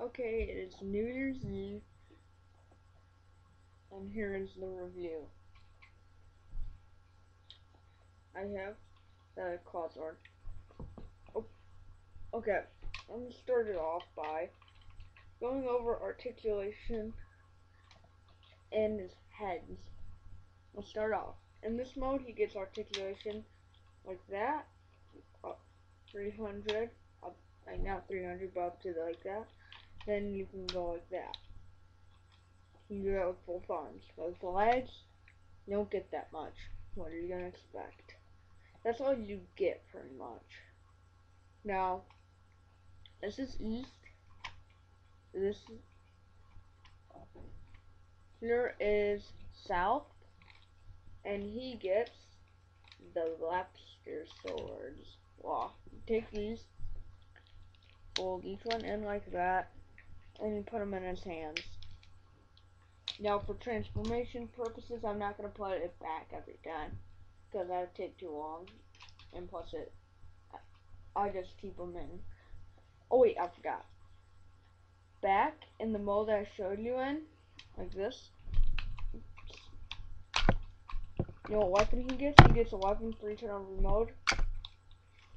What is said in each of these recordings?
Okay, it is New Year's Eve, and here is the review. I have the megazord. Oh, okay, I'm going to start it off by going over articulation and his heads. We'll start off. In this mode, he gets articulation like that, up 300, up, like not 300, but up to like that. Then you can go like that. You can do that with both arms. With the legs, you don't get that much. What are you going to expect? That's all you get, pretty much. Now, this is east. This here is south, and he gets the lobster swords. Wow. You take these, fold each one in like that, and you put them in his hands. Now, for transformation purposes, I'm not going to put it back every time, because that would take too long, and plus I just keep them in. Oh wait, I forgot. Back in the mode that I showed you in, like this. You know what weapon he gets? He gets a weapon for each and every mode.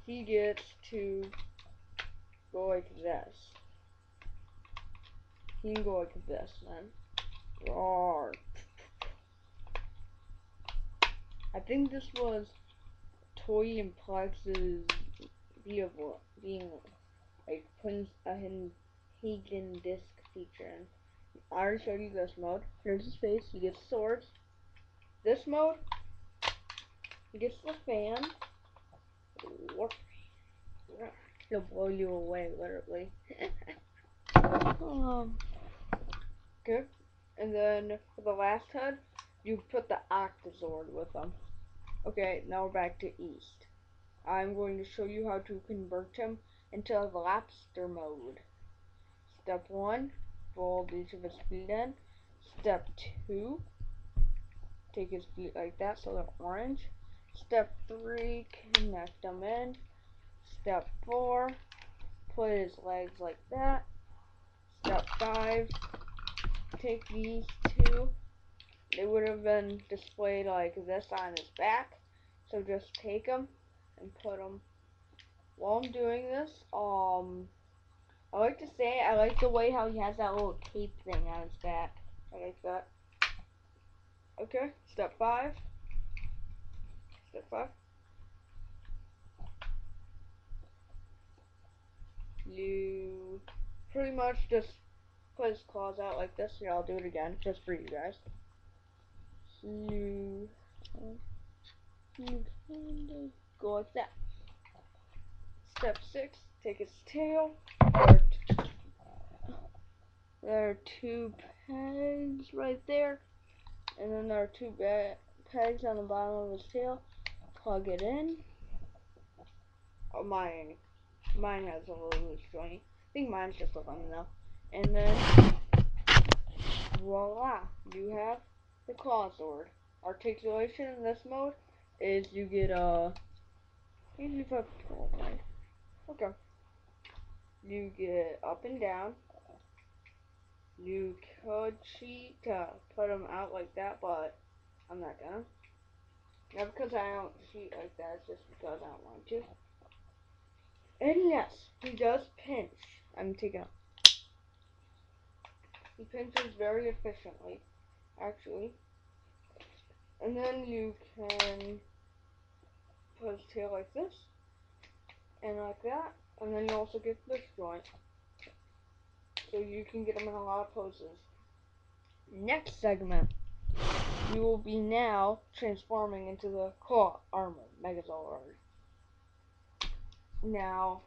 He gets to go like this. He can go like this then. Roar. I think this was Toy and Plex's being like putting a hidden disc feature in. I already showed you this mode. Here's his face. He gets swords. This mode, he gets the fan. He'll blow you away, literally. Good. And then for the last HUD, you put the Octazord with them. Okay, now we're back to East. I'm going to show you how to convert him into the lobster mode. Step 1, fold each of his feet in. Step 2, take his feet like that so they're orange. Step 3, connect them in. Step 4, put his legs like that. Step 5, take these two. They would have been displayed like this on his back. So just take them and put them. While I'm doing this, I like to say I like the way how he has that little cape thing on his back. I like that. Okay, step 5. Step 5. You pretty much just put his claws out like this. Here, I'll do it again, just for you guys. You kind of go like that. Step 6, take his tail. There are 2 pegs right there, and then there are 2 pegs on the bottom of his tail. Plug it in. Oh, mine has a little loose joint. I think mine's just a thumbnail. And then, voila, you have the claw sword. Articulation in this mode is you get okay. You get up and down. You could cheat to put them out like that, but I'm not gonna. Not because I don't cheat like that, it's just because I don't want to. And yes, he does pinch. I'm taking up. He pinches very efficiently, actually. And then you can put his tail like this, and like that, and then you also get this joint. So you can get him in a lot of poses. Next segment, you will be now transforming into the claw armor megazord. Now,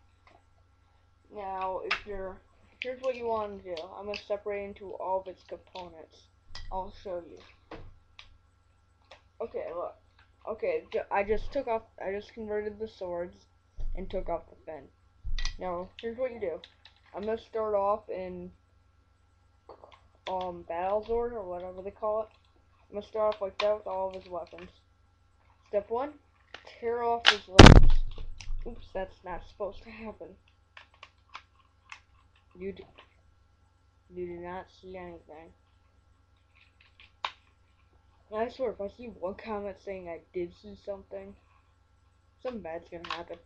here's what you want to do. I'm going to separate into all of its components. I'll show you. Okay, look. Okay, I just converted the swords and took off the fin. Now, here's what you do. I'm going to start off in Battlezord or whatever they call it. I'm going to start off like that with all of his weapons. Step 1, tear off his legs. Oops, that's not supposed to happen. You do not see anything. And I swear, if I see one comment saying I did see something bad's gonna happen.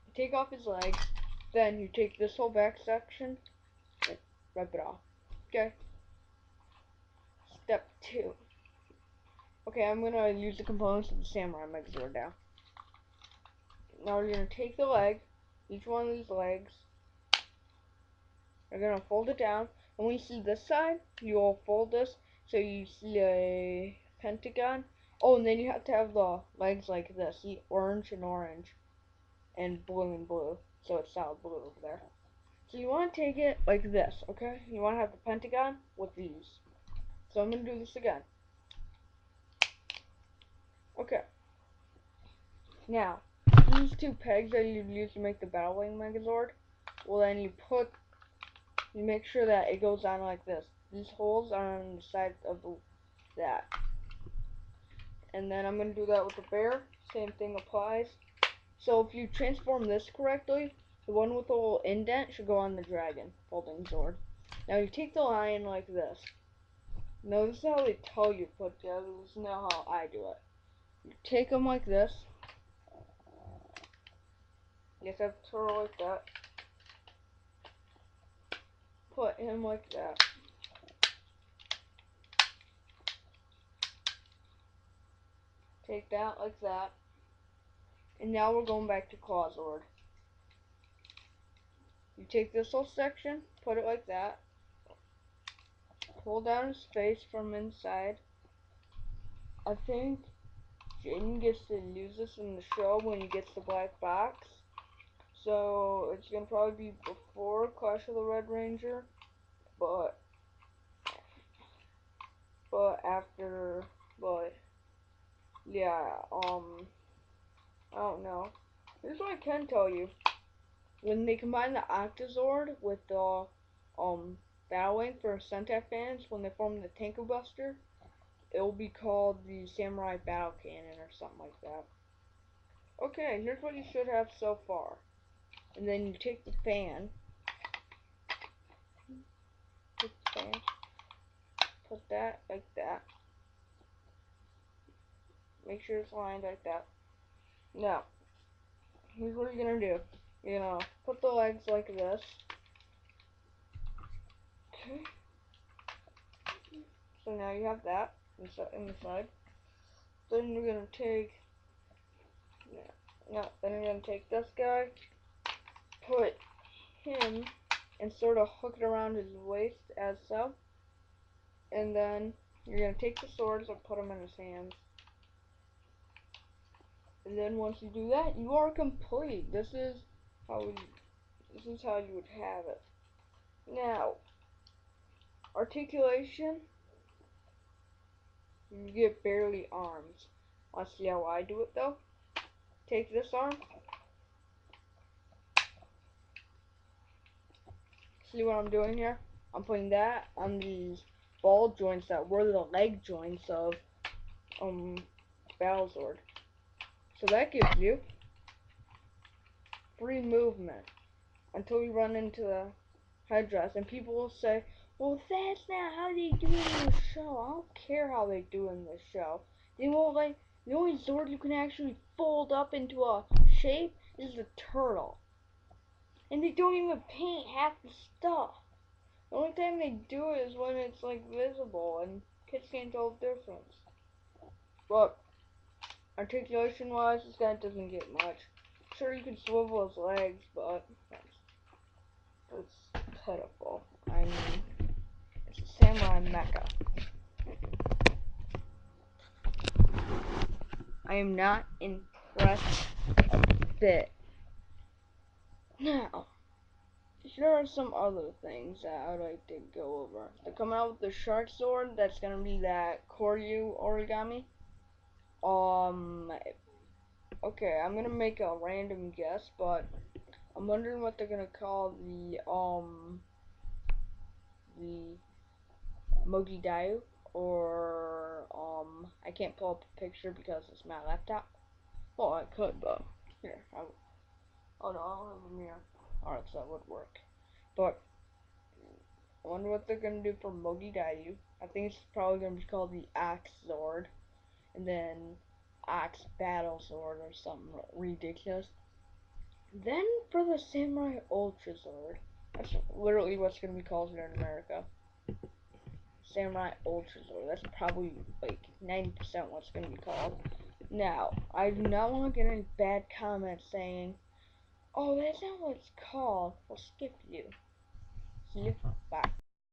You take off his legs, then you take this whole back section and rip it off. Okay? Step 2. Okay, I'm gonna use the components of the samurai megazord now. Now we're gonna take the leg, each one of these legs, we're gonna fold it down, and when you see this side, you'll fold this so you see a pentagon. Oh, and then you have to have the legs like this. See, orange and orange, and blue, so it's solid blue over there. So you want to take it like this, okay? You want to have the pentagon with these. So I'm going to do this again. Okay. Now, these two pegs that you use to make the Battlewing Megazord, well then you make sure that it goes on like this. These holes are on the side of that. And then I'm going to do that with the bear. Same thing applies. So if you transform this correctly, the one with the little indent should go on the dragon folding sword. Now you take the lion like this. No, this is how they tell you to put it together. This is not how I do it. You take them like this. You have to twirl like that. Put him like that. Take that like that. And now we're going back to Clawzord. You take this whole section, put it like that. Pull down his face from inside. I think Jaden gets to use this in the show when he gets the black box. So it's gonna probably be before Clash of the Red Ranger, but after, but yeah, I don't know. Here's what I can tell you: when they combine the Octazord with the Battlewing for Sentai fans, when they form the Tanko Buster, it will be called the Samurai Battle Cannon or something like that. Okay, here's what you should have so far. And then you take the fan, put that like that. Make sure it's lined like that. Now, here's what you're gonna do. You're gonna put the legs like this. Okay. So now you have that in the side. Then you're gonna take, then you're gonna take this guy, put him, and sort of hook it around his waist as so. And then you're gonna take the swords and put them in his hands. And then once you do that, you are complete. This is how you would have it. Now, articulation, you get barely arms. Let's see how I do it though. Take this arm. See what I'm doing here? I'm putting that on these ball joints that were the leg joints of Battlezord. So that gives you free movement until you run into the headdress, and people will say, well, that's not how they do it in the show. I don't care how they do it in the show. They won't like, the only Zord you can actually fold up into a shape is the turtle. And they don't even paint half the stuff. The only time they do it is when it's like visible and kids can't tell the difference. But articulation wise, this guy doesn't get much. Sure, you can swivel his legs, but that's pitiful. I mean, it's a samurai mecha. I am not impressed a bit. Now, here are some other things that I'd like to go over. They're coming out with the shark sword. That's gonna be that Koryu origami. Okay, I'm gonna make a random guess, but I'm wondering what they're gonna call the Mogi Dayu, or I can't pull up a picture because it's my laptop. Well, I could, but here, oh no, I don't have a mirror. Alright, so that would work. But I wonder what they're gonna do for Mogi Daiyu. I think it's probably gonna be called the Axe Zord, and then Axe Battle Sword or something ridiculous. Then for the Samurai Ultra Zord, that's literally what's gonna be called here in America. Samurai Ultra Zord. That's probably like 90% what's gonna be called. Now, I do not want to get any bad comments saying, "Oh, that's not what it's called." Well, skip you. See you. Bye.